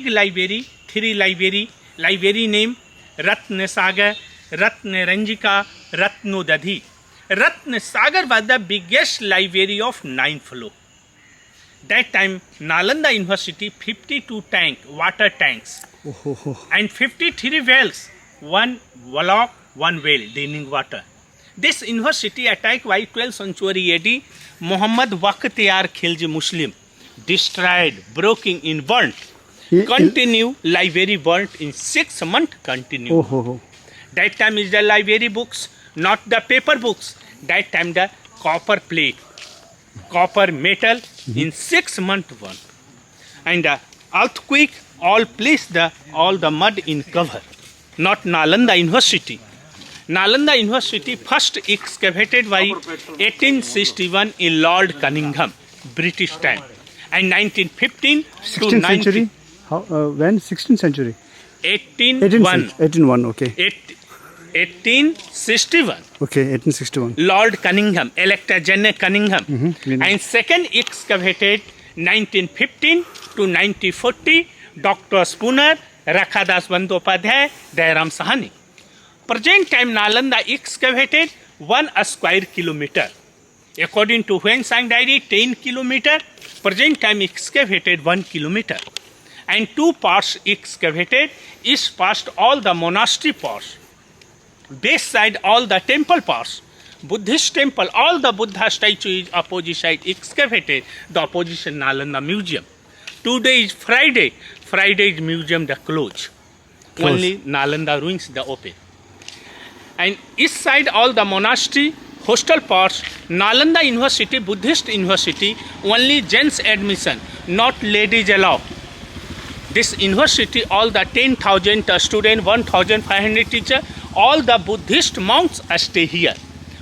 big library, 3 library name Ratna Sagar, Ratna Ranjika, Ratnodadhi. Ratna Sagar was the biggest library of 9 floor. That time Nalanda University 52 water tanks and 53 wells, 1 lock, 1 well, draining water. This university attacked by 12th century AD, Muhammad Waqtiyar Khilji Muslim, destroyed, broken in, burnt. Continue, library burnt in 6 months, continue. That time is the library books, not the paper books. That time the copper plate, copper metal in 6 months burnt. And the earthquake all placed all the mud in cover. Not Nalanda University. Nalanda University first excavated by 1861 in Lord Cunningham, British time, and 1915 to 16th century. When 16th century? 1861. Okay. 1861. Okay, 1861. Lord Cunningham, Elector General Cunningham, and second excavated 1915 to 1940. Dr. Spooner, Rakhadas Bandyopadhyay, Dairam Sahani. Present time Nalanda excavated 1 square kilometer. According to Huang Sang diary, 10 kilometer. Present time excavated 1 kilometer. And 2 parts excavated. East part all the monastery parts. Base side all the temple parts. Buddhist temple, all the Buddha statue is opposite side excavated. The opposition Nalanda Museum. Today is Friday. Friday is museum the close. Only Nalanda ruins the open. And east side all the monastery, hostel parts, Nalanda University, Buddhist University, only gents admission, not ladies allowed. This university, all the 10,000 students, 1,500 teachers, all the Buddhist monks stay here.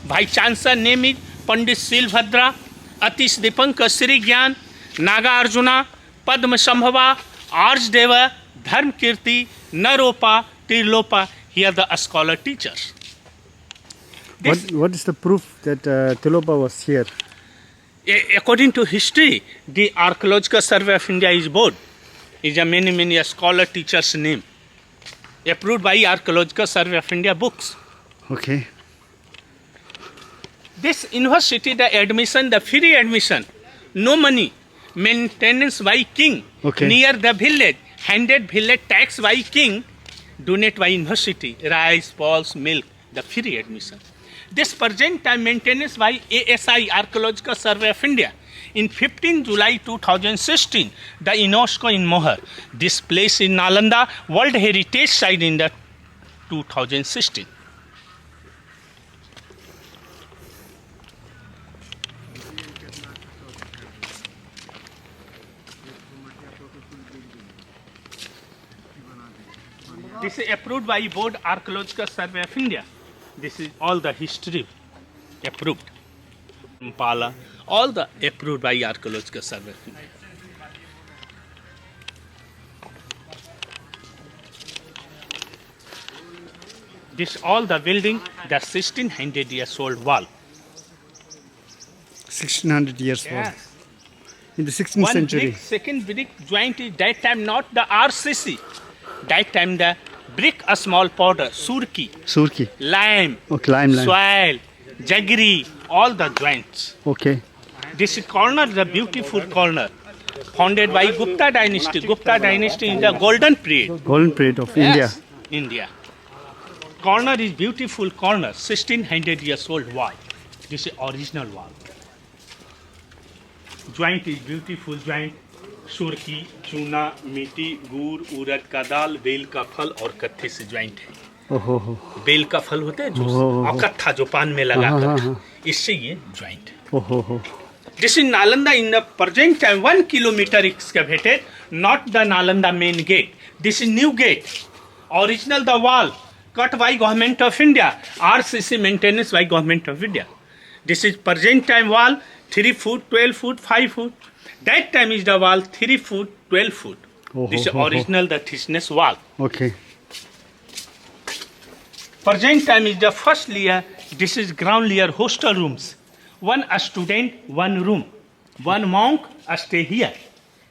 Vice Chancellor name is Pandit Silbhadra, Atish Dipankar Sri Gyan, Naga Arjuna, Padma Sambhava, Arjdeva, Dharm Kirti, Naropa, Trilopa, here the scholar teachers. What is the proof that Tilopa was here? According to history, the Archaeological Survey of India is board. Is a many scholar teachers name. Approved by Archaeological Survey of India books. Okay. This university, the admission, the free admission, no money, maintenance by king, near the village, handed village tax by king, donate by university, rice, balls, milk, the free admission. This present time maintenance by ASI, Archaeological Survey of India. In 15 July 2016, the UNESCO in Mohar, this place in Nalanda, World Heritage Site in the 2016. This is approved by Board Archaeological Survey of India. This is all the history approved. Impala, all the approved by Archaeological Survey of India. This all the building, the 1600 years old wall. 1600 years old. Yes. In the 16th One century. brick, second brick joint is that time not the RCC. That time the brick a small powder, surki, lime, lime. soil, jaggery, all the joints. Okay. This corner is a beautiful corner, founded by Gupta dynasty. Gupta dynasty is the golden period. Golden period of Yes, India. Corner is beautiful corner, 1600 years old wall. This is original wall. Joint is beautiful joint. सुरकी, चूना, मिट्टी, गुड़, उड़द का दाल, bell का फल और कत्थे से joint है। बेल का फल होता है जो और कत्था जो पान में लगा कत्था, इससे ये ज्वाइंट है। This is Nalanda in the present time 1 kilometer excavated, not the Nalanda main gate. This is new gate. Original the wall cut by Government of India. RCC maintenance by Government of India. This is present time wall 3 foot, 12 foot, 5 foot. That time is the wall 3 foot, 12 foot. This is original the thickness wall. Okay. Present time is the first layer. This is ground layer hostel rooms. One student, one room. One monk stay here.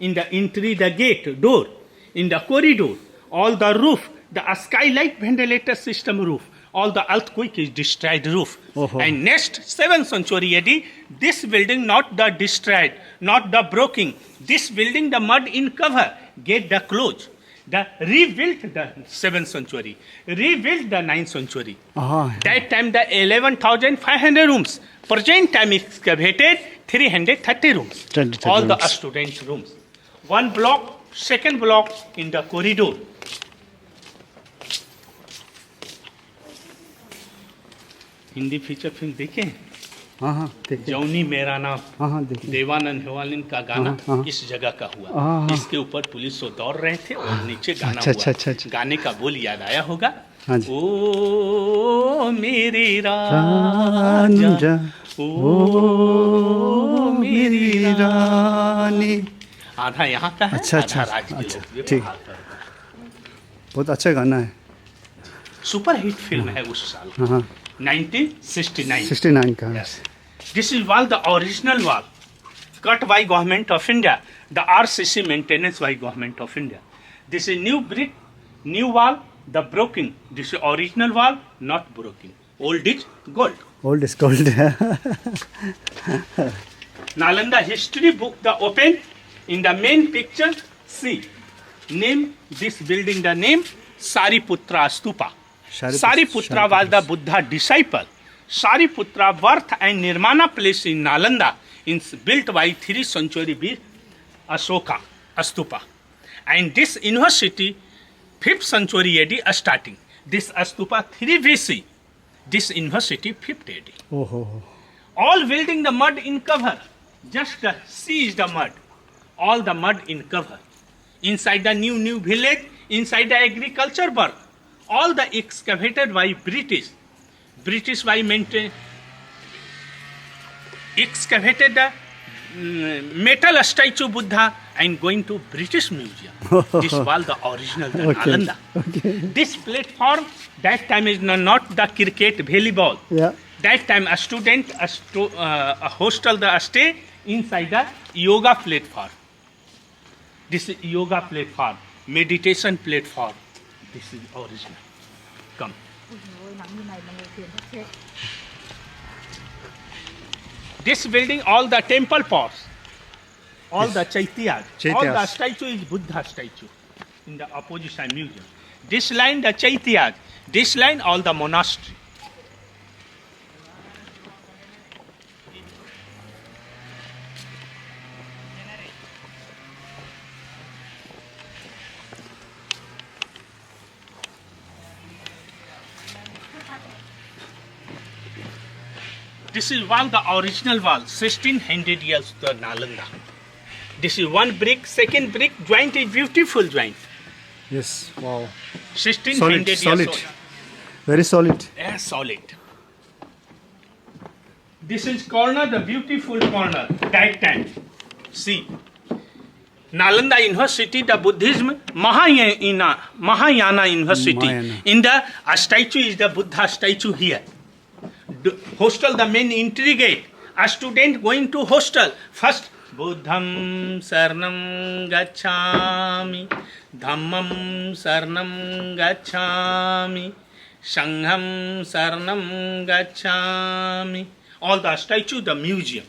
In the entry, the gate door. in the corridor, all the roof, the skylight ventilator system roof, all the earthquake is destroyed roof. Oh. And next 7th century AD, this building not the destroyed, not the broken. This building the mud in cover, get the close. The rebuilt the 7th century, rebuilt the 9th century. That time the 11,500 rooms. Present time excavated 330 rooms. 330 all the rooms. students' rooms. One block, second block in the corridor. Hindi feature film देखे हाँ देखिए जौनी मेरा नाम हाँ देखिए देवानंद हेवालिन का गाना हाँ। इस जगह का हुआ हाँ। इसके ऊपर पुलिस वो दौड़ रहे थे और नीचे गाना अच्छा, हुआ अच्छा। गाने का बोल याद आया होगा हाँ जी। ओ मेरे राजा ओ मेरी रानी आधा यहाँ का है अच्छा, आधा अच्छा, राज के अच्छा, लोग ये ठीक। बाहर का। बहुत अच्छा गाना है सुपर हिट फिल्म है उस साल हाँ 1969 69 का Yes. This is wall, the original wall, cut by Government of India. The RCC maintenance by Government of India. This is new brick, new wall, the broken. This is original wall, not broken. Old is gold. Old is gold Nalanda history book, the open in the main picture. See, name this building. The name Sariputra Stupa. Sariputra was the Buddha disciple. Sariputra birth and Nirmana place in Nalanda, built by 3rd century B. Ashoka Stupa. And this university, 5th century AD starting. This Stupa 3 BC. This university 5th AD. ओहो All building the mud in cover. Just the sea is the mud. All the mud in cover. Inside the new village, inside the agriculture work. All the excavated by British. British by maintain. Excavated the metal statue Buddha and going to British Museum. This was the original the Okay. Nalanda. Okay. This platform that time is not the cricket volleyball. या That time a student, a hostel, the stay inside the yoga platform. This is yoga platform, meditation platform. This is original. Come. Ôi, nắng như này mà ngồi thuyền chắc chết. This building, all the temple pots, all the chaityas, all the Chaityas. statue is Buddha statue in the opposition museum. This line the chaityas, this line all the monastery. This is wall, the original wall, 1600 years to Nalanda. This is one brick, second brick, joint is beautiful joint. Yes wow 1600 Solid, years solid. old. Very solid Yeah, solid. This is corner, the beautiful corner, that time. See, Nalanda University, the Buddhism, Mahayana University. Mahayana. In the statue is the Buddha statue here. Hostel, the main entry gate. A student going to hostel. First, Buddham Sarnam Gacchami, Dhammam Sarnam Gacchami, Sangham Sarnam Gacchami. All the statue, the museum.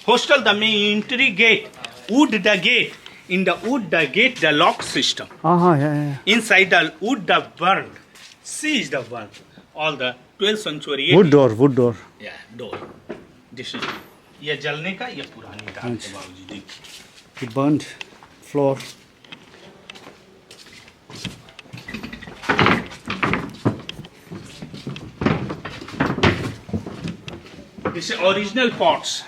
Hostel, the main entry gate. Wood, the gate. In the wood, the gate, the lock system. हाँ या Inside the wood, the burned. Sea is the burned. All the 12th century. Would door Yeah, door. This is ये जलने का ये पुरानी दाल के अच्छा। बाबूजी देखिए burned floor This is original pots.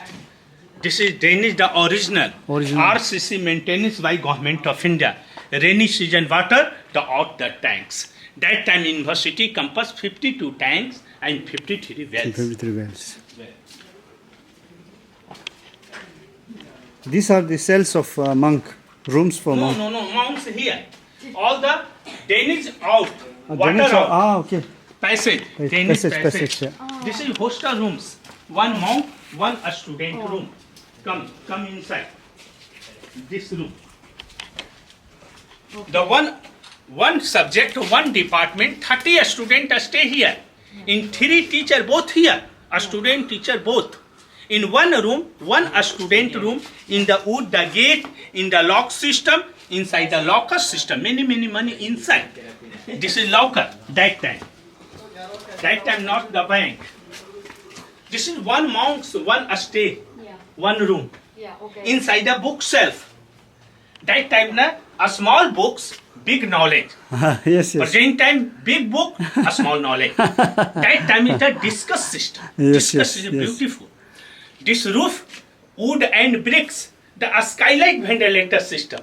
This is drainage, the original. Original. RCC maintenance by Government of India. Rainy season water, the out the tanks. That time university compass 52 tanks and 53 wells. 53 wells. These are the cells of monk, rooms for monk. No, monks here. All the drainage out, water drainage out. okay. Passage. Drainage Passage, yeah. This is hostel rooms. One monk, one a student room. Come inside. This room. The one subject, one department, 30 students stay here. In 3 teacher both here, a student teacher both. In one room, one a student room, in the wood, the gate, in the lock system, inside the locker system, many money inside. This is locker, that time. That time not the bank. This is one monks, one stay, Yeah. one room. Yeah, okay. Inside the bookshelf. That time na, a small books, big knowledge. Yes, yes. Present time, big book, a small knowledge. That time is the discuss system. Yes, Discuss yes, is yes. beautiful. This roof, wood and bricks, the skylight ventilator system.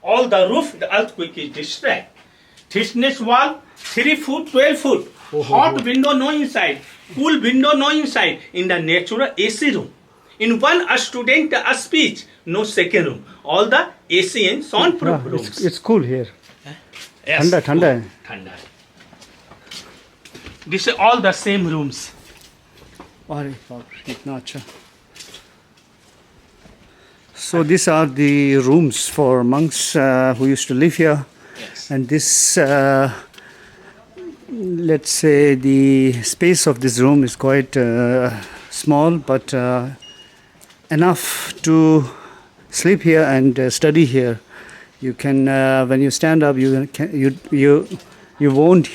All the roof, the earthquake is destroyed. Thickness wall, 3 foot, 12 foot. Hot window no inside, cool window no inside. In the natural AC room. In one a student a speech, no second room. All the AC and soundproof Yeah, rooms. it's cool here. Yes, Thanda, thanda. Thanda. This is all the same rooms. अरे बाप रे, इतना अच्छा. So these are the rooms for monks who used to live here, Yes. and this, let's say, the space of this room is quite small, but enough to sleep here and study here. You can, when you stand up, you won't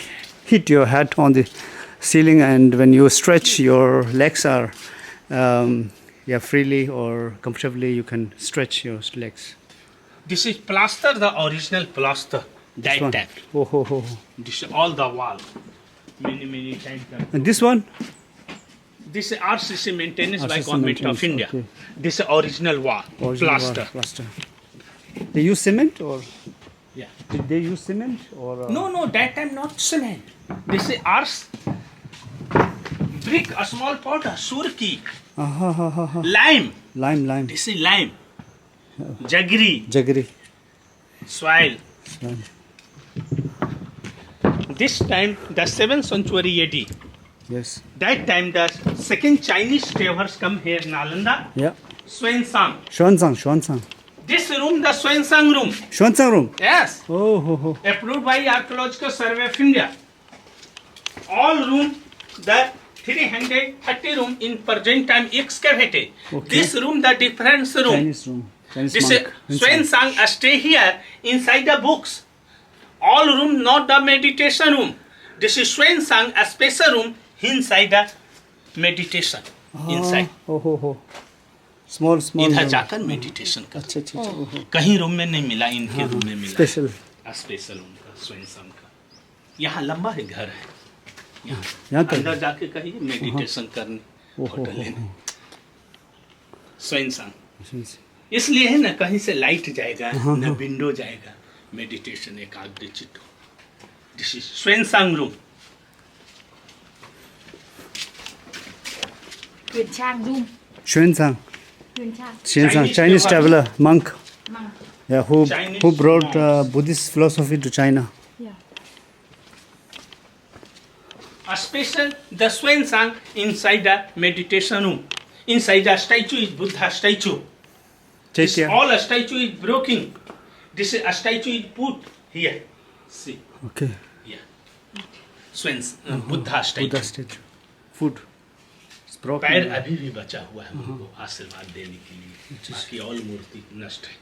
hit your head on the ceiling, and when you stretch, your legs are freely or comfortably. You can stretch your legs. This is plaster, the original plaster. This That one. time. Oh, ho, ho. This is all the wall. Many times. And this one? This is RCC maintenance by RCC Government of maintenance, India. okay. This is original wall, Original plaster. Plaster. They use cement, or Yeah. did they use cement, or? No, that time not cement. This is ars brick, a small powder, surki, lime. Lime. This is lime. Jaggery, Jaggery. soil. This time, the 7th century AD. Yes. That time, the second Chinese travellers come here, Nalanda, Yeah. Xuanzang. Xuanzang. This room, the Xuanzang room. Xuanzang room. Yes. Oh, ho, ho. Approved by Archaeological Survey of India. All room, the 330 room in present time excavated. Okay. This room, the difference room. Chinese room. Chinese This monk. Xuanzang stay here inside the books. All room, not the meditation room. This is Xuanzang, a special room inside the meditation. Inside. Oh, ho, ho. Small इधर room. जाकर meditation कर. अच्छा. Oh, हो. कहीं room में नहीं मिला, इनके रूम में मिला. Special. स्पेशल उनका Xuanzang का. यहाँ लंबा है घर है. यहाँ तक. अंदर जाके कहिए मेडिटेशन करने, होटल लेने. Xuanzang. इसलिए है ना, कहीं से लाइट जाएगा, ना विंडो जाएगा, मेडिटेशन एकाग्रचित्त हो. This is Xuanzang room. Huyền Trang room. Xuanzang. Huyền Trang. Xuanzang. Chinese traveler, monk. Monk. Yeah, who Chinese brought monks. Buddhist philosophy to China. Yeah. A special, the Xuanzang inside the meditation room. Inside the statue is Buddha statue. This Chaitya. all a statue is broken. This is a statue is put here. See, Okay. yeah. Xuanzang, Buddha statue. Buddha statue. Food. It's broken. पैर अभी भी बचा हुआ है हमको आशीर्वाद देने के लिए. बाकी ऑल मूर्ति नष्ट है.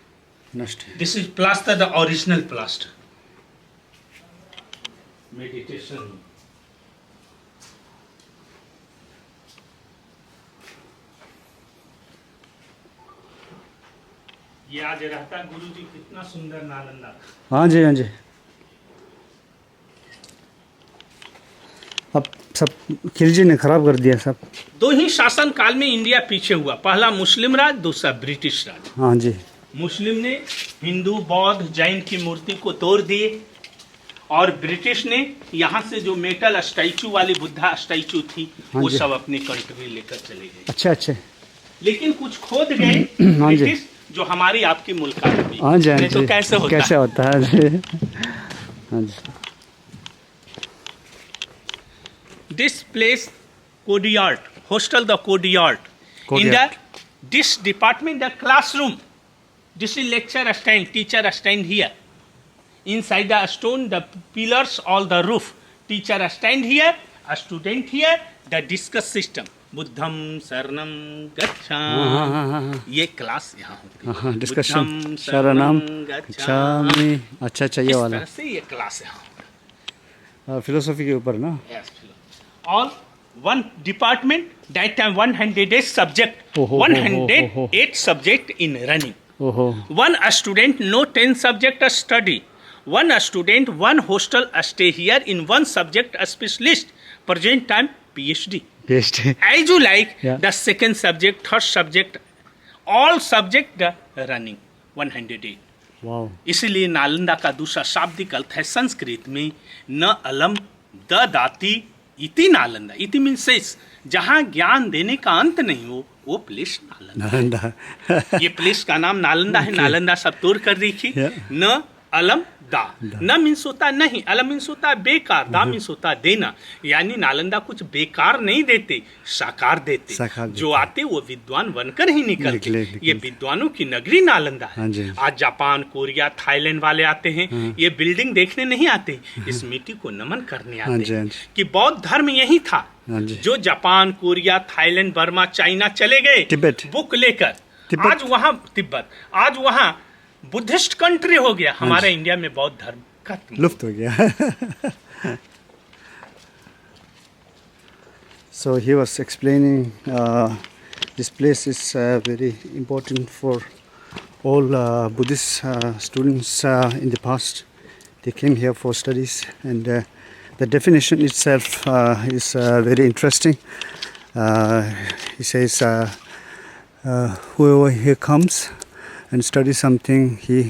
Nast. This is plaster, the original plaster. Meditation room. ये आज रहता गुरुजी कितना सुंदर नालंदा. हाँ जी. अब सब खिलजी ने खराब कर दिया सब. दो ही शासन काल में इंडिया पीछे हुआ. पहला मुस्लिम राज, दूसरा ब्रिटिश राज. हाँ जी. मुस्लिम ने हिंदू, बौद्ध, जैन की मूर्ति को तोड़ दिए, और ब्रिटिश ने यहाँ से जो मेटल स्टैचू वाली बुद्धा स्टैचू थी, हाँ वो जी. सब अपने कंट्री लेकर चले गए. अच्छा. लेकिन कुछ खोद गए हाँ जी. ब्रिटिश, जो हमारी आपकी मुल्कात में. हाँ जी. नहीं तो कैसे होता है जी. हाँ जी. This place, Courtyard, hostel the Courtyard. In Courtyard. this department, the classroom. This is lecture stand, teacher stand here. Inside the stone, the pillars, all the roof. Teacher stand here, a student here. The discuss system. बुद्धम शरणम गच्छामि. ये class यहाँ होती है. हाँ, discussion. बुद्धं शरणम गच्छामि. गच्छामि. अच्छा ये इस वाला तरह से ये क्लास यहाँ होता है. फिलोसॉफी के ऊपर ना. Yes, all one department. That time 108 subject. Oh, oh, oh, 108 subject in running. ओहो. One a student, no 10 subject a study. One a student, one hostel a stay here. In one subject a specialist. Present time PhD. PhD. As you like, Yeah. the second subject, third subject, all subject the running 108. Wow. इसलिए नालंदा का दूसरा शाब्दिक अर्थ है संस्कृत में न अलम the दाती इति नालंदा. इति मीन्स जहाँ ज्ञान देने का अंत नहीं हो वो प्लेस नालंदा. नालंदा. ये प्लेस का नाम नालंदा है. नालंदा सब तोड़ कर देखिए. Yeah. न अलम दा. न मीन्स होता नहीं, अलम मीन्स होता बेकार, दा मीन्स होता देना. यानी नालंदा कुछ बेकार नहीं देते, साकार देते. जो आते वो विद्वान बनकर ही निकलते. ये विद्वानों की नगरी नालंदा है. आज जापान, कोरिया, थाईलैंड वाले आते हैं. ये बिल्डिंग देखने नहीं आते, इस मिट्टी को नमन करने आते हैं कि बौद्ध धर्म यही था. जो Japan, Korea, Thailand, Burma, China चले गए बुक लेकर, आज वहाँ तिब्बत, आज वहाँ बुद्धिस्ट कंट्री हो गया. हमारे इंडिया में बौद्ध धर्म खत्म, लुप्त हो गया. So he was explaining this place is very important for all Buddhist students in the past. They came here for studies, and the definition itself is very interesting. He says whoever here comes and study something,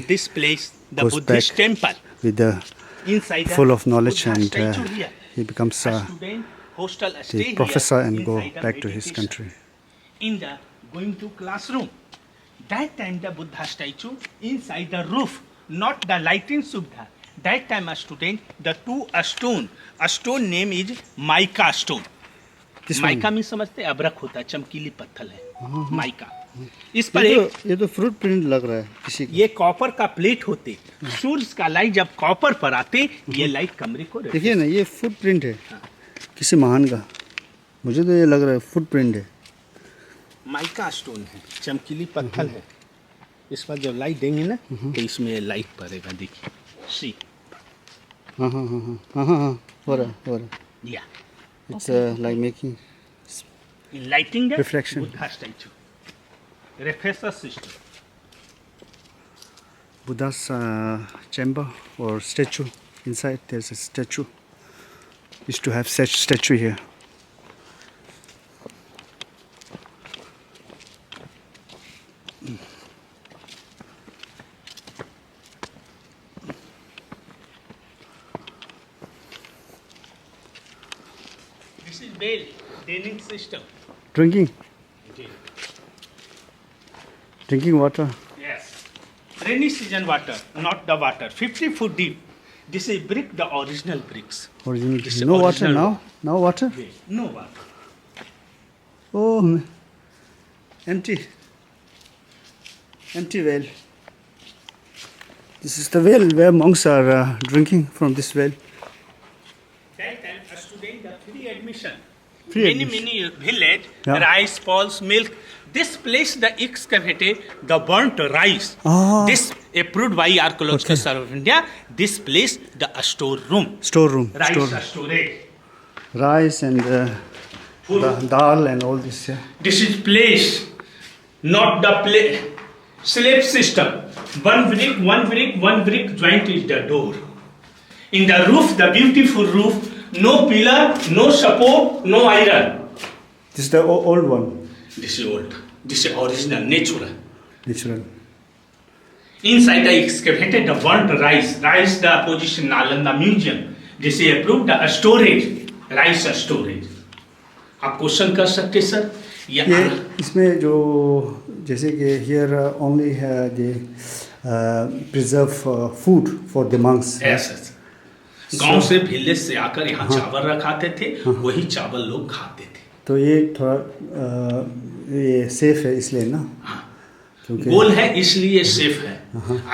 this place, the goes Buddhist back temple, with the inside full of knowledge, Buddha and statue here. he becomes A student, hostel, stay the here professor and go inside the back to his meditation. country. In the going to classroom, that time the Buddha statue inside the roof, not the lighting subdha. That time a student, the two a stone name is mica stone. This mica one. में समझते अबरक होता है, चमकीली पत्थर है mica. इस पर एक ये तो फ्रूट प्रिंट लग रहा है किसी का. ये कॉपर का प्लेट होते. सूर्य का लाइट जब कॉपर पर आते, ये लाइट कमरे को देखिए ना, ये फुट प्रिंट है किसी महान का. मुझे तो ये लग रहा है फुट प्रिंट है. माइका स्टोन है, चमकीली पत्थर है. इस पर जब लाइट देंगे ना तो इसमें लाइट पड़ेगा. देखिए सी. हाँ हाँ हाँ हाँ हाँ हाँ हो रहा है. या It's like making in lighting the reflection. Buddha statue. Refresher system. Buddha's chamber or statue. Inside there's a statue. Used to have such statue here. This is well draining system. Drinking water. Yes. Rainy season water, not the water. 50 foot deep. This is brick, the original bricks. Original. This is No water original now. Now water. No water. Oh, empty well. This is the well where monks are drinking from this well. That time a student the free admission. Free Many village, Yeah. rice, pulse, milk. This place the excavated the burnt rice. Ah. This approved by Archaeological Survey of India. This place the storeroom. Storeroom. Rice Storeroom. storage. Rice and Food. dal and all this. Yeah. This is place, not the place. Slab system. One brick joint is the door. In the roof, the beautiful roof, no pillar, no support, no iron. This is the old one. This is old. This is original, natural. Natural. Inside the excavated the burnt rice the position Nalanda Museum. This is approved the storage, rice storage. आप question कर सकते sir. ये इसमें जो जैसे कि here only they preserve food for the monks. Yes. गांव से विलेज से आकर यहाँ चावल रखाते थे, वही चावल लोग खाते थे. तो ये थोड़ा ये सेफ है इसलिए ना. गोल है इसलिए सेफ है।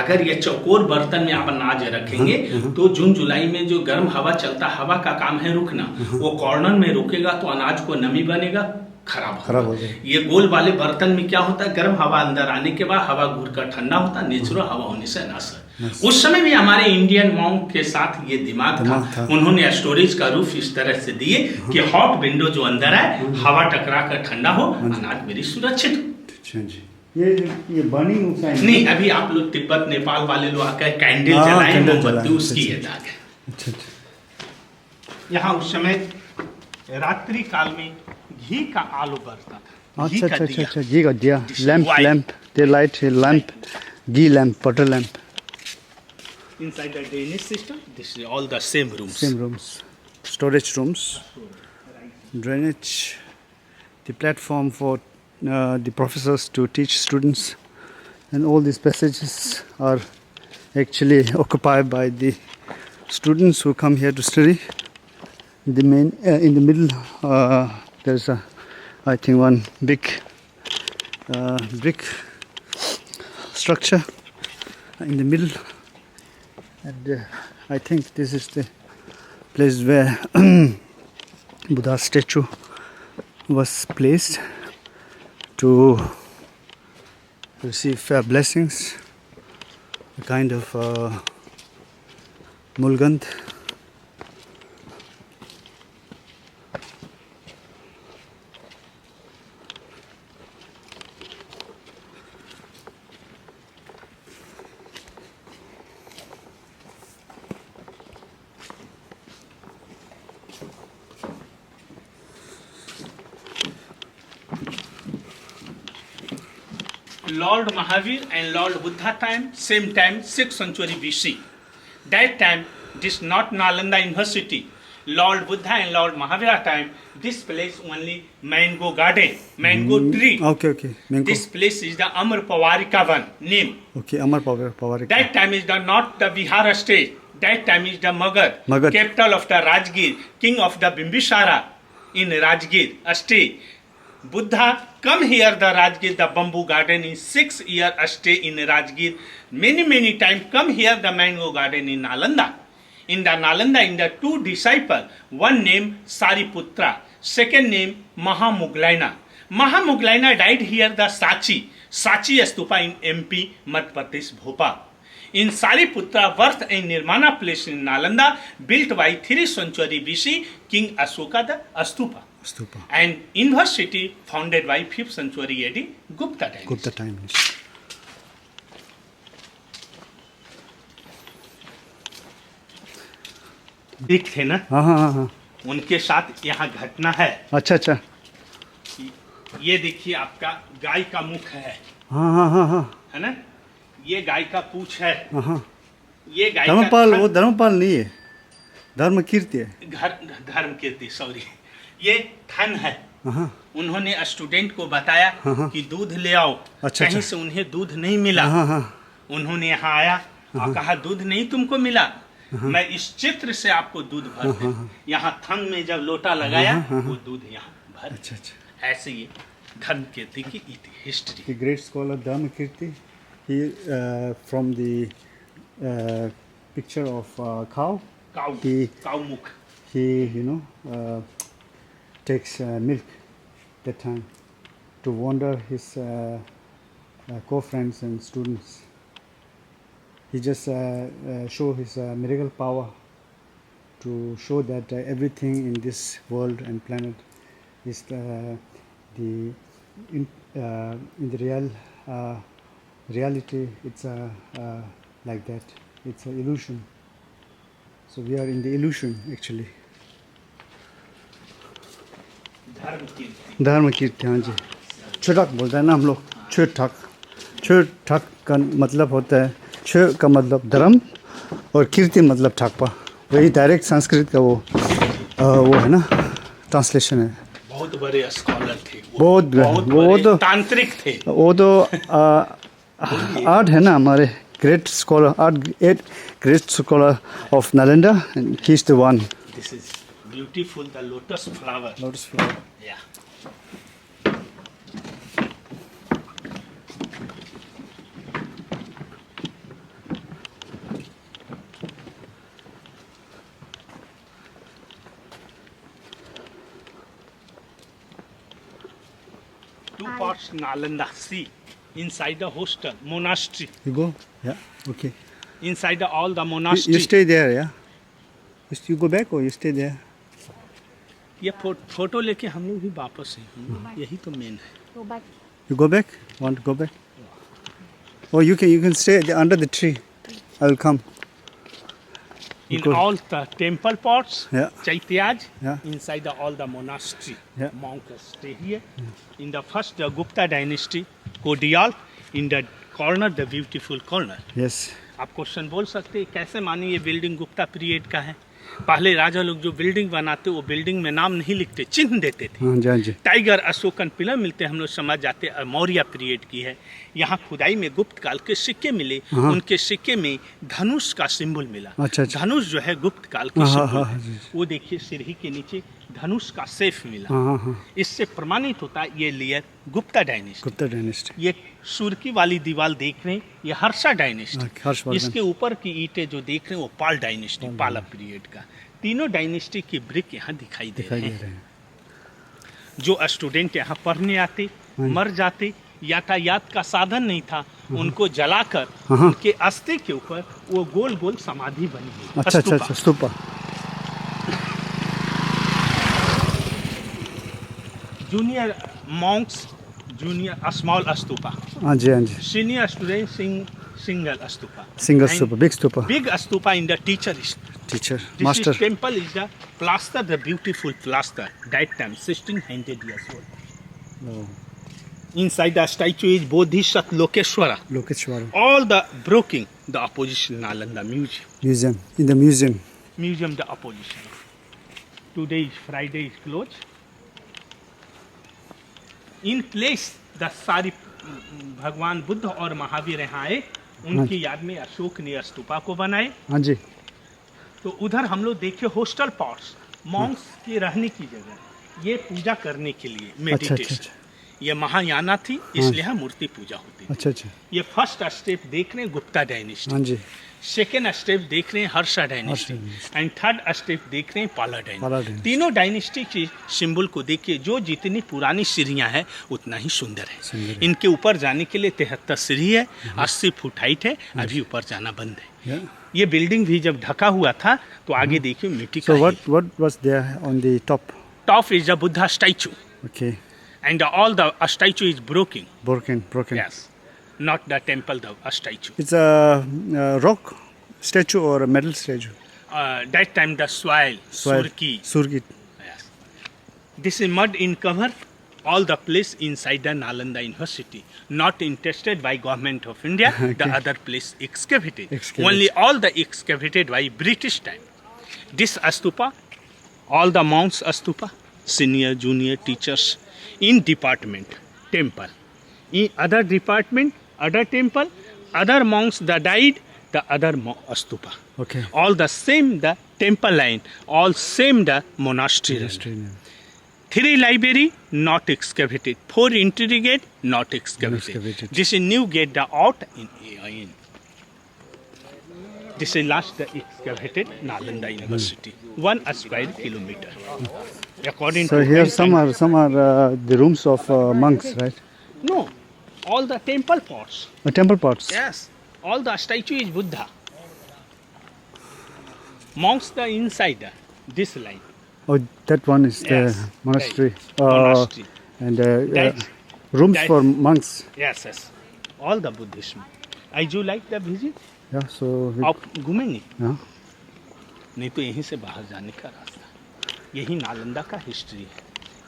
अगर ये चौकोर बर्तन में आप अनाज रखेंगे तो जून जुलाई में जो गर्म हवा चलता, हवा का काम है रुकना, वो कॉर्नर में रुकेगा तो अनाज को नमी बनेगा, खराब हो जाएगा। ये गोल वाले बर्तन में क्या होता है, गर्म हवा अंदर आने के बाद हवा घूर कर ठंडा होता, नेचुरल हवा होने से अनाज। उस समय भी हमारे इंडियन मॉन्क के साथ ये दिमाग था। उन्होंने स्टोरेज का रूफ इस तरह से दिए कि हॉट विंडो जो अंदर है हवा टकरा कर ठंडा हो, अनाज मेरी सुरक्षित हो। ये बर्निंग नहीं, अभी आप लोग तिब्बत नेपाल वाले लोग आकर कैंडल जलाए, मोमबत्ती, उसकी ये दाग है। अच्छा अच्छा। यहाँ उस समय रात्रि काल में घी का आलू बढ़ता था। अच्छा अच्छा अच्छा अच्छा, घी का दिया, lamp they light lamp, ghee lamp, butter lamp. Inside the drainage system, this is all the same rooms. Same rooms, storage rooms, drainage, the platform for the professors to teach students, and all these passages are actually occupied by the students who come here to study. In the middle, there's I think one big brick structure in the middle. And I think this is the place where Buddha's statue was placed to receive blessings, a kind of mulgand. Lord Mahavir and Lord Buddha time, same time, 6th century BC. That time, this not Nalanda University. Lord Buddha and Lord Mahavir time, this place only mango garden, mango tree. Okay, mango. This place is the Amar Pawarika one name. Okay, Amar Pawarika. That time is the not the Bihar state. That time is the Magad, capital of the Rajgir, king of the Bimbisara in Rajgir state. Buddha come here the Rajgir, the bamboo garden in 6 year stay in Rajgir. Many time come here the mango garden in Nalanda. In the Nalanda, in the 2 disciples, one name Sariputra, second name Mahamuglaina. Mahamuglaina died here the Sachi Stupa in MP, Madhya Pradesh, Bhopal. In Sariputra birth in Nirmana place in Nalanda, built by 3rd century BC, King Ashoka the Stupa. And university founded by 5th century AD, Gupta dynasty. Gupta time. दिख थे ना, हाँ, उनके साथ यहाँ घटना है। अच्छा, ये देखिए आपका गाय का मुख है। हाँ, है ना, ये गाय का पूंछ है। ये गाय धर्मपाल, वो धर्मपाल नहीं है, धर्म कीर्ति है। धर्म कीर्ति, सॉरी, ये थन है। उन्होंने स्टूडेंट को बताया कि दूध ले आओ। कहीं से उन्हें दूध नहीं मिला। उन्होंने यहाँ आया और कहा दूध नहीं तुमको मिला, मैं इस चित्र से आपको दूध भर दूं। यहाँ थन में जब लोटा लगाया वो दूध यहाँ भर। अच्छा। ऐसे ये धर्म कीर्ति की history. The great scholar Dharma Kirti, he from the picture of cow mukh. He takes milk that time to wonder his co-friends and students. He just show his miracle power to show that everything in this world and planet is in the reality. It's like that. It's an illusion. So we are in the illusion actually. धर्म कीर्ति, हाँ जी, छठक बोलते हैं ना हम लोग, छठक का मतलब होता है, छ का मतलब धर्म और कीर्ति मतलब ठाकपा। वही डायरेक्ट संस्कृत का वो है ना, ट्रांसलेशन है। बहुत बड़े स्कॉलर थे, वो तो तांत्रिक थे। वो तो 8 है ना हमारे great scholar, 8 great scholar of Nalanda, and he is the one. This is beautiful, the lotus flower. या two parts Nalanda. See, inside the hostel, monastery. You go? Yeah. Okay. Inside all the You monastery. stay there, yeah? You go back or you stay there? ये photo लेके हम लोग भी वापस हैं, यही तो मेन है. Go back. You go back? Want to go back? Oh, you can stay under the tree. I will come. In Good. all the temple parts, Yeah. Chaityas, Yeah. inside all the monastery, Yeah. monks stay here. In the first the Gupta dynasty, Kodial, in the corner, the beautiful corner. Yes. आप question बोल सकते हैं कैसे माने ये building Gupta period का है. पहले राजा लोग जो बिल्डिंग बनाते वो बिल्डिंग में नाम नहीं लिखते, चिन्ह देते थे. हाँ जी, हाँ जी. टाइगर अशोकन पिलर मिलते हम लोग समझ जाते मौर्य पीरियड की है. यहाँ खुदाई में गुप्त काल के सिक्के मिले, हाँ. उनके सिक्के में धनुष का सिंबल मिला. अच्छा, अच्छा. धनुष जो है गुप्त काल की हाँ, सिंबल हाँ, है. जी. वो देखिए सीढ़ी के नीचे धनुष का सेफ मिला. हाँ हाँ हाँ. इससे प्रमाणित होता है ये layer Gupta dynasty. Gupta dynasty. ये सुर्की वाली दीवार देख रहे हैं, ये हर्षा डायनेस्टी. हर्षवर्धन. इसके ऊपर की ईंटें जो देख रहे हैं वो पाल डायनेस्टी, पाला पीरियड का. तीनों डायनेस्टी के ब्रिक यहाँ दिखाई दे रहे हैं. जो स्टूडेंट यहाँ पढ़ने आते मर जाते, यातायात का साधन नहीं था, उनको जलाकर हाँ. उनके अस्थि के ऊपर वो गोल गोल समाधि बनी है. अच्छा अच्छा अच्छा. Stupa. Junior Monks, junior small stupa. हाँ जी, हाँ जी. Senior student single stupa. Single And stupa, big stupa. Big stupa in the teacher. Teacher, This master. is temple is the plaster, the beautiful plaster. That time 1600 years old. Oh. Inside the statue is Bodhisattva Lokeshwara. Lokeshwara. All the broken, the opposition Nalanda museum. Museum. In the museum. Museum the opposition. Today is Friday is closed. In place the सारी भगवान बुद्ध और महावीर यहाँ आए, उनकी याद में अशोक ने स्तूपा को बनाए. हाँ जी. तो उधर हम लोग देखे हॉस्टल पॉट्स, मॉन्क्स के रहने की जगह, ये पूजा करने के लिए अच्छा मेडिटेशन. अच्छा. ये महायाना थी, इसलिए यहाँ मूर्ति पूजा होती थी. अच्छा अच्छा. ये फर्स्ट स्टेप देख रहे हैं गुप्ता डायनेस्टी. हाँ जी. सेकेंड स्टेप देख रहे हैं Harsha dynasty. Harsha and third step देख रहे हैं पाला पाला डायनेस्टी. डायनेस्टी. तीनों डायनेस्टी के सिंबल को देखिए, जो जितनी पुरानी सीढ़ियाँ हैं उतना ही सुंदर है. सुंदर है. इनके ऊपर जाने के लिए 73 सीढ़ी है, 80 फुट हाइट है. अभी ऊपर जाना बंद है. Yeah. ये बिल्डिंग भी जब ढका हुआ था तो आगे देखिए मिट्टी का. So what was there on the top? Top is the Buddha statue Okay. and all the statue is broken. Broken. Yes, not the temple, the statue. It's a rock statue or a metal statue? That time the soil, surki. Surki. Yes. This is mud in cover. All the place inside the Nalanda University, not interested by government of India. Okay. The other place excavated. Excavated. Only all the excavated by British time. This stupa, all the monks stupa, senior, junior teachers in department, temple. In other department, other temple, other monks that died, the other stupa. Okay. All the same the temple line, all same the monastery. History name. 3 library not excavated, 4 entry gate not excavated. Excavated. This is new gate the out in. This is last the excavated Nalanda University, 1 square kilometer. According So to here ancient- some are the rooms of monks, right? No, all the temple parts. The temple parts. Yes, all the statue is Buddha. Monks the inside this line. Oh, that one is the Yes, monastery. Monastery. And That- rooms that- for monks. Yes, all the Buddhism. I do like the visit. Yeah. So. आप घूमेंगे? Yeah. नहीं तो यहीं से बाहर जाने का रास्ता. यही नालंदा का हिस्ट्री है.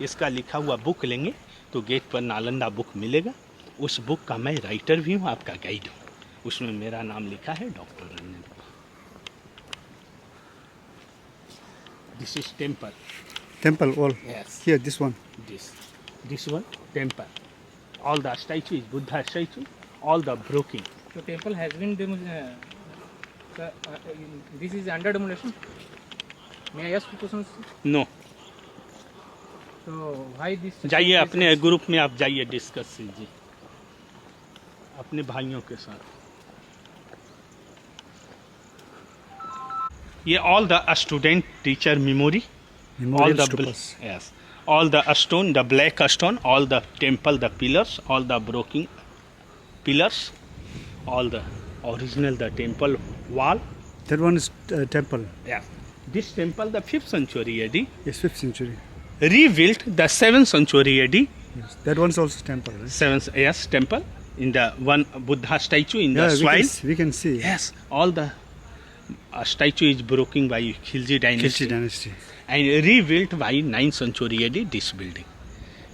इसका लिखा हुआ बुक लेंगे तो गेट पर नालंदा बुक मिलेगा. उस बुक का मैं राइटर भी हूँ, आपका गाइड हूँ. उसमें मेरा नाम लिखा है doctor Ranjan. This is temple. Temple all. Yes. Here, this one. This one temple. All the statue is Buddha statue. All the broken. The temple has been this is under demolition. May I ask you questions? No. So why this? जाइए अपने group में, आप जाइए discuss कीजिए अपने भाइयों के साथ. ये all the student teacher memory, all Memorial the stupas. yes, all the stone, the black stone, all the temple, the pillars, all the broken pillars, all the original, the temple wall. That one is temple. Yeah. This temple, the 5th century AD, Yes, 5th century. rebuilt the 7th century AD. Yes. That one's also temple, right? 7th, yes, temple in the one Buddha statue in Yeah, the soil. we can see. Yes, all the statue is broken by Khilji dynasty. Khilji dynasty. And rebuilt by 9th century AD this building.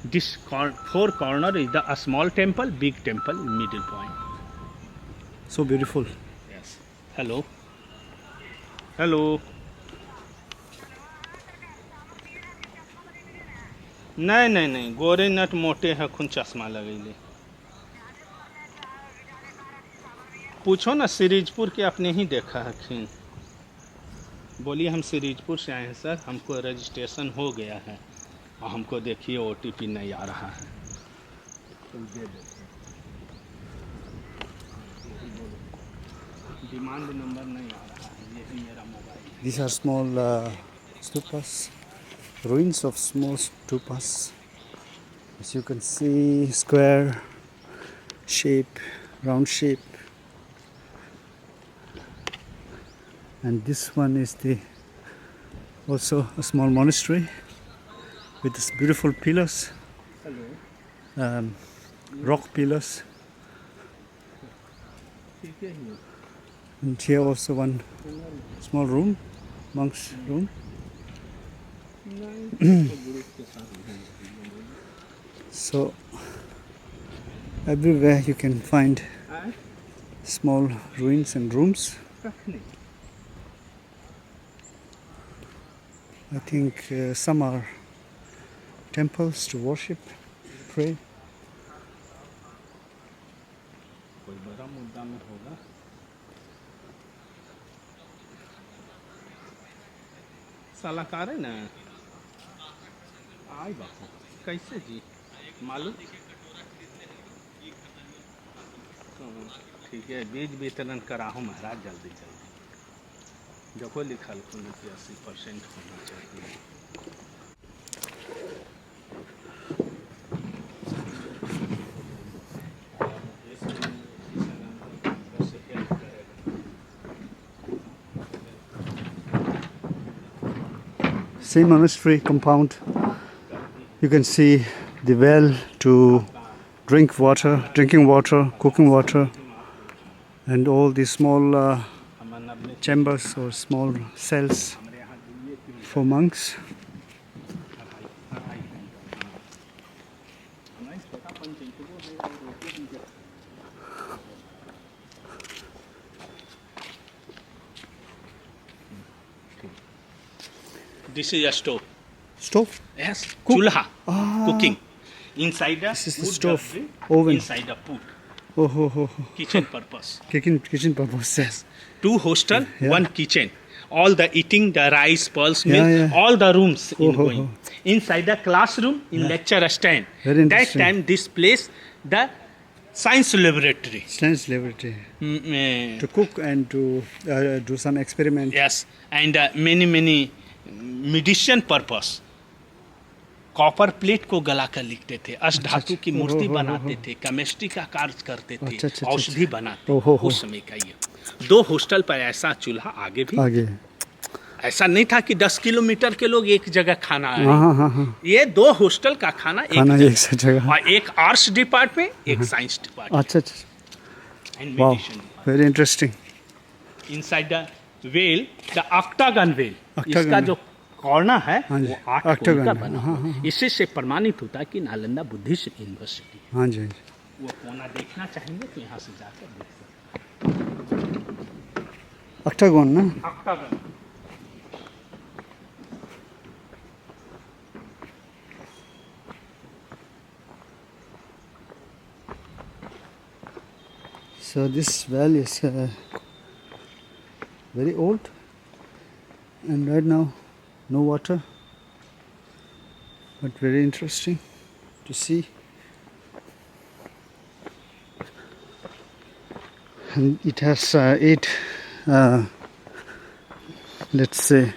This four corner is a small temple, big temple, middle point. So beautiful. Yes. Hello. Hello. नहीं गोरे नट मोटे हैं खून चश्मा लगेले पूछो ना सिरीजपुर के आपने ही देखा है खीन बोलिए हम सिरीजपुर से आए हैं सर हमको रजिस्ट्रेशन हो गया है और हमको देखिए OTP नहीं आ रहा है डिमांड नंबर नहीं आ रहा है यही मेरा mobile These are small stupas, ruins of small stupas. As you can see, square shape, round shape. And this one is the also a small monastery with these beautiful pillars, rock pillars. And here also one small room, monk's room. So everywhere you can find small ruins and rooms. I think some are temples to worship, pray. कोई बड़ा मुद्दा में होगा सलाहकार है ना आई बापू कैसे जी मालूम ठीक है बीज वितरण कराओ महाराज जल्दी जल्दी देखो लिखल खुल 80% होना चाहिए Same monastery compound. You can see the well to drink water, drinking water, cooking water, and all these small chambers or small cells for monks. This is a stove. Stove? Yes, chulha, cooking. Inside the This is the wood stove, dustbin, oven. inside the put, Oh, ho, ho, ho. kitchen purpose. Kitchen purpose. Yes. 2 hostel, Yeah. 1 kitchen. All the eating, the rice, pulse milk, Yeah, yeah. all the rooms Oh, in ho, going. Inside the classroom, in lecture stand. Very That interesting. time, this place, the science laboratory. Science laboratory. Mm, To cook and to do some experiment. yes, and many medicine purpose. Copper plate को गलाकर लिखते थे अष्टधातु की मूर्ति बनाते थे chemistry का कार्य करते थे अच्छा, औषधि बनाते ओहो, उस समय का ये 2 हॉस्टल पर ऐसा चूल्हा आगे भी आगे. ऐसा नहीं था कि 10 किलोमीटर के लोग एक जगह खाना आए हाँ. ये 2 हॉस्टल का खाना खाना एक एक सा जगह. और एक आर्ट्स डिपार्टमेंट एक साइंस डिपार्टमेंट अच्छा. And Wow. Medicine Very interesting. Inside the well the octagon well Octagon. इसका जो कॉर्नर है हाँ जी, वो 8 octagon कोण का है, बना हाँ, हुआ है। इससे से प्रमाणित होता है कि नालंदा बुद्धिस्ट यूनिवर्सिटी हाँ जी. वो कोना देखना चाहेंगे तो यहाँ से जाकर देख सकते Octagon, na? हैं octagon So this well is very old, and right now no water, but very interesting to see. And it has 8, let's say,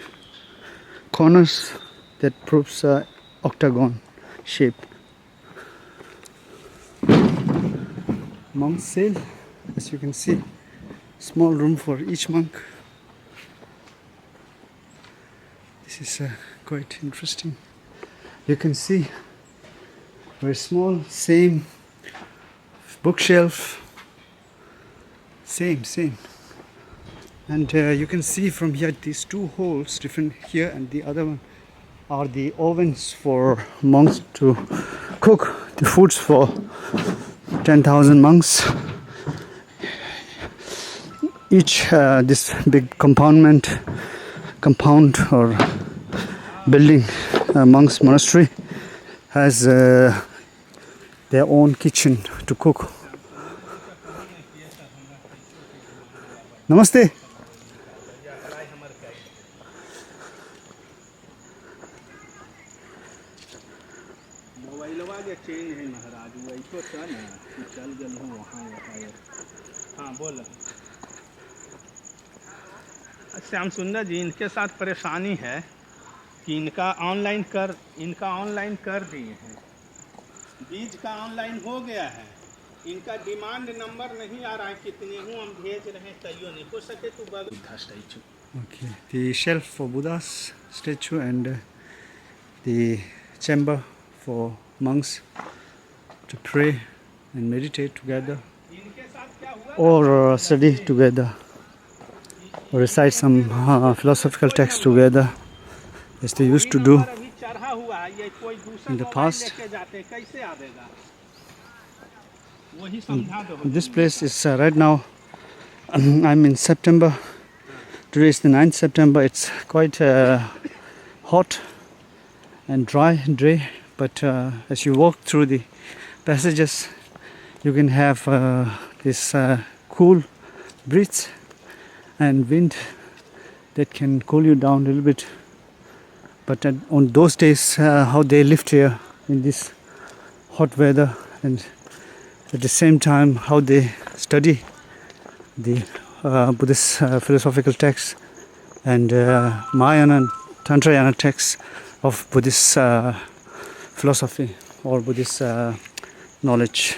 corners. That proves octagon shape. Monk's cell, as you can see, small room for each monk. This is quite interesting. You can see very small, same bookshelf, same. And you can see from here these two holes, different here and the other one, are the ovens for monks to cook the foods for 10,000 monks. Each this big compound or building, monks monastery, has their own kitchen to cook. Namaste. हाँ बोलो। श्याम सुंदर जी, इनके साथ परेशानी है कि इनका online कर दिए हैं, बीज का ऑनलाइन हो गया है, इनका डिमांड नंबर नहीं आ रहा है, कितने हूँ हम भेज रहे हैं, तैयो नहीं हो सके तो Buddha statue. Okay, the shelf for Buddha's statue and the chamber for monks to pray and meditate together or study together or recite some philosophical text together as they used to do in the past. This place is right now, I'm in September. Today is the 9th September. It's quite hot and dry, but as you walk through the passages, you can have this cool breeze and wind that can cool you down a little bit. But on those days, how they lived here in this hot weather, and at the same time how they study the Buddhist philosophical texts and Mahayana and Tantrayana texts of Buddhist philosophy or Buddhist knowledge.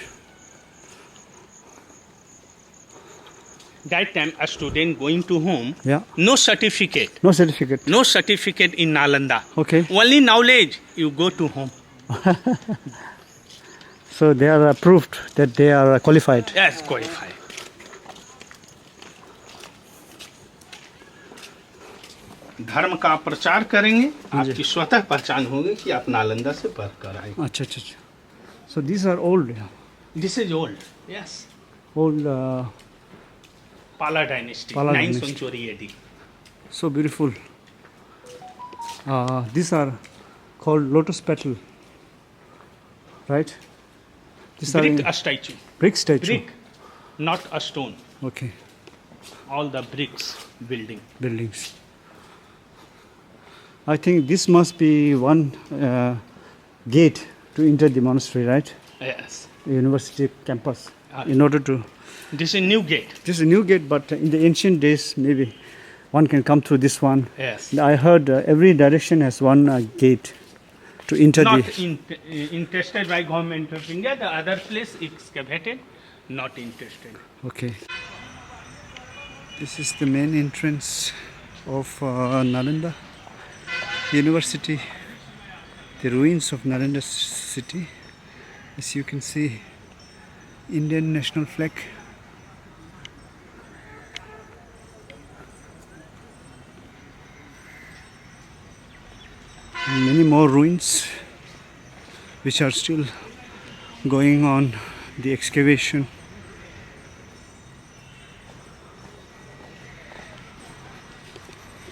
That time a student going to home, Yeah. no certificate. No certificate. No certificate in Nalanda. Okay. Only knowledge, you go to home. So they are proved that they are qualified. Yes, qualified. धर्म का प्रचार करेंगे, आपकी स्वतः पहचान होगी कि आप नालंदा से पढ़ कर आए. अच्छा. So these are old. This is old. Yes. Old. Pala dynasty. Pala 9th dynasty. century AD. So beautiful. These are called lotus petal, right? These are Brick in a statue. brick statue. Brick, not a stone. Okay, All the bricks building. buildings. I think this must be one gate to enter the monastery, right? Yes. University campus. In order to, This is new gate. this is a new gate, but in the ancient days, maybe one can come through this one. Yes. I heard every direction has one gate to enter Not the. interested by government of India. The other place excavated, not interested. Okay. This is the main entrance of Nalanda University, the ruins of Nalanda city. As you can see, Indian national flag. And many more ruins which are still going on the excavation.